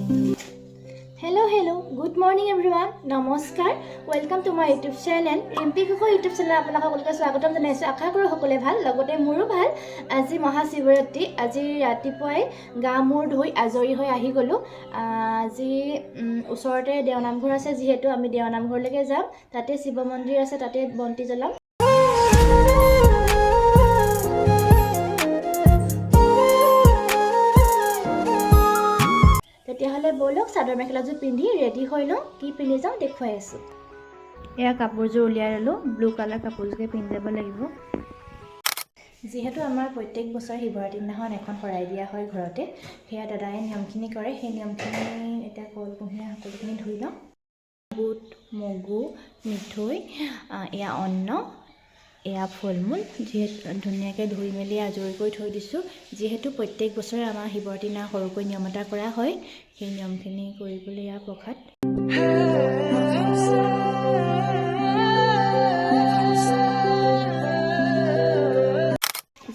Hello, good morning everyone. Namaskar. Welcome to my YouTube channel. Rimpi Gogoi YouTube channel আপোনাক সকলোকে স্বাগতম জনাইছো। আশা কৰো সকলোৱে ভাল, লগতে মোৰো ভাল। আজি মহা শিৱৰাত্ৰি। আজি ৰাতিপুৱাই গা মূৰ ধুই আজৰি হৈ আহি গলো। আজি ওচৰতে দেওনামঘৰ আছে, যিহেতু আমি দেওনামঘৰলৈকে যাম। তাতে শিৱ মন্দিৰ আছে, তাতে বন্তি জ্বলাম। তেতিয়াহ'লে বলক চাদৰ মেখেলাযোৰ পিন্ধি ৰেডি হৈ লওঁ। কি পিন্ধি যাওঁ দেখুৱাই আছোঁ। এয়া কাপোৰযোৰ উলিয়াই ল'লোঁ। ব্লু কালাৰ কাপোৰযোৰকে পিন্ধি যাব লাগিব। যিহেতু আমাৰ প্ৰত্যেক বছৰ শিৱৰাত্ৰিৰ দিনাখন এখন শৰাই দিয়া হয় ঘৰতে, সেয়া দাদাই নিয়মখিনি কৰে। সেই নিয়মখিনি এতিয়া কল কুঁহিয়াৰ সকলোখিনি ধুই লওঁ। বুট, মগু, মিঠৈ, এয়া অন্ন, এয়া ফল মূল যিহেতু ধুনীয়াকৈ ধুই মেলি আজৰি কৰি থৈ দিছোঁ। যিহেতু প্ৰত্যেক বছৰে আমাৰ শিৱৰাত্ৰিৰ দিনা সৰুকৈ নিয়ম এটা কৰা হয়, সেই নিয়মখিনি কৰিবলৈ এয়া প্ৰসাদ।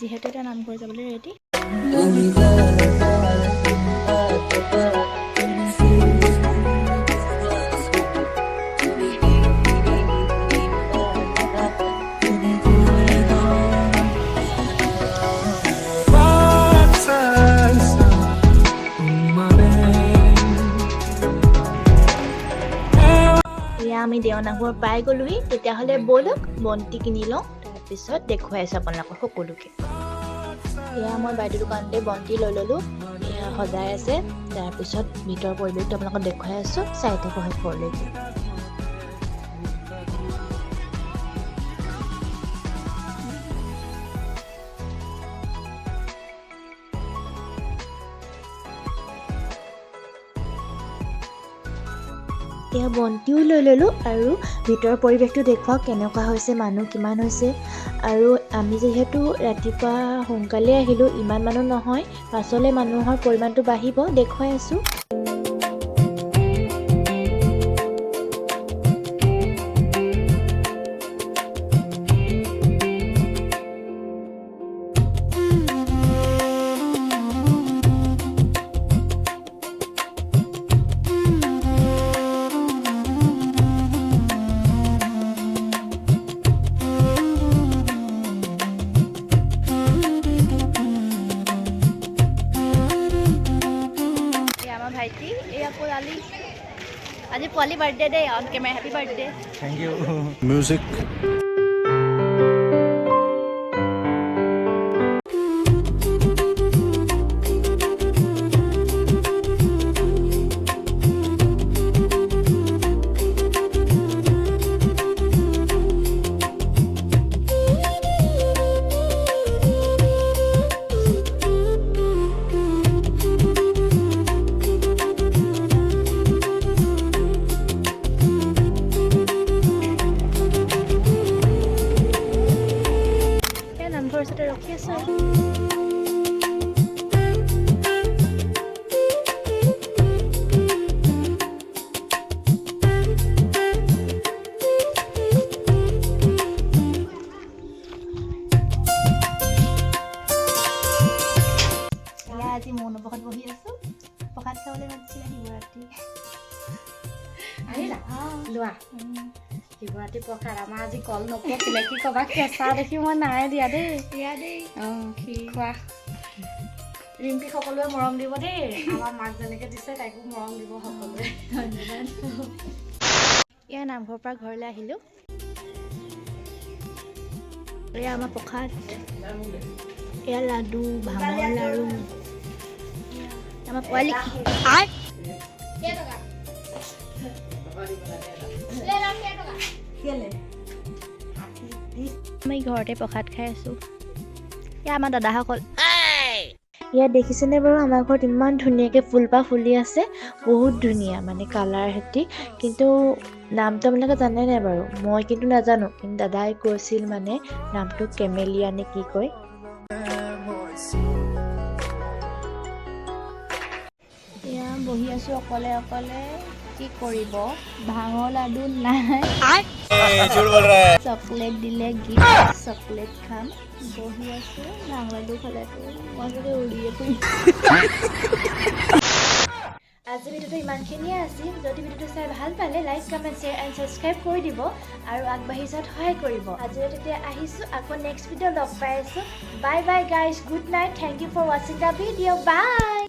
যিহেতু এটা নামঘৰ যাবলৈ ৰেডি। আমি দেওনামঘৰ পাই গ'লোহি। তেতিয়াহ'লে ব'লক বন্তি কিনি লওঁ, তাৰপিছত দেখুৱাই আছোঁ আপোনালোকক সকলোকে। এয়া মই বাইদেউ দোকানতে বন্তি লৈ ল'লোঁ। এয়া সজাই আছে, তাৰপিছত ভিতৰৰ পৰিৱেশটো আপোনালোকক দেখুৱাই আছোঁ। চাই থাকক শেষলৈকে। এয়া বন্তিও লৈ ল'লোঁ আৰু ভিতৰৰ পৰিৱেশটো দেখুৱাওক কেনেকুৱা হৈছে, মানুহ কিমান হৈছে। আৰু আমি যিহেতু ৰাতিপুৱা সোনকালে আহিলোঁ, ইমান মানুহ নহয়, পাছলৈ মানুহৰ পৰিমাণটো বাঢ়িব, দেখুৱাই আছোঁ। ভাইটি এয়া পোৱালি, আজি পোৱালি বাৰ্থডে দে, on camera happy birthday. Thank you. Music ৰখি আছোঁ। আজি মোৰ নবকত বহি আছোঁ। প্ৰসাদ খাবলৈ মাতিছিলে শিৱৰাত্ৰি। আহিলা লোৱা শিৱৰাত্ৰি প্ৰসাদ। আমাৰ আজি কল নপকিলে, কি ক'বা, কেঁচা দেখি মই নাই দিয়া দেই। খোৱা। ৰিম্পি সকলোৱে মৰম দিব দেই। আমাৰ মাক যেনেকৈ দিছে তাইকো মৰম দিব সকলোৱে। ধন্যবাদ। এয়া নামঘৰৰ পৰা ঘৰলৈ আহিলোঁ। এয়া আমাৰ প্ৰসাদ, এয়া লাডু, ভাঙৰ লাড়ু, আমাৰ পোৱালি। আমি ঘৰতে প্ৰসাদ খাই আছোঁ। এয়া আমাৰ দাদাসকল। ইয়াত দেখিছেনে বাৰু, আমাৰ ঘৰত ইমান ধুনীয়াকৈ ফুলপাহ ফুলি আছে। বহুত ধুনীয়া মানে কালাৰ সৈতে। কিন্তু নামটো আপোনালোকে জানে নাই বাৰু? মই কিন্তু নাজানো, কিন্তু দাদাই কৈছিল মানে নামটো কেমেলিয়া নে কি কয়। এয়া বহি আছোঁ অকলে অকলে, কি কৰিব, ভাঙৰ লাডু নাই। চকলেট দিলে গিফ্ট, চকলেট খাম। বহি আছোঁ ভাঙৰ লাডু খালেতো মই যদি উৰিয়ে ফুৰিম। আজি ভিডিঅ'টো ইমানখিনিয়ে আছিল যদি ভিডিঅ'টো চাই ভাল পালে like comment share and subscribe কৰি দিব আৰু আগবাঢ়ি যোৱাত সহায় কৰিব আজিলৈ তেতিয়া আহিছোঁ আকৌ নেক্সট ভিডিঅ' লগ পাই আছোঁ bye bye guys good night thank you for ৱাচিং দ্য ভিডিঅ' বাই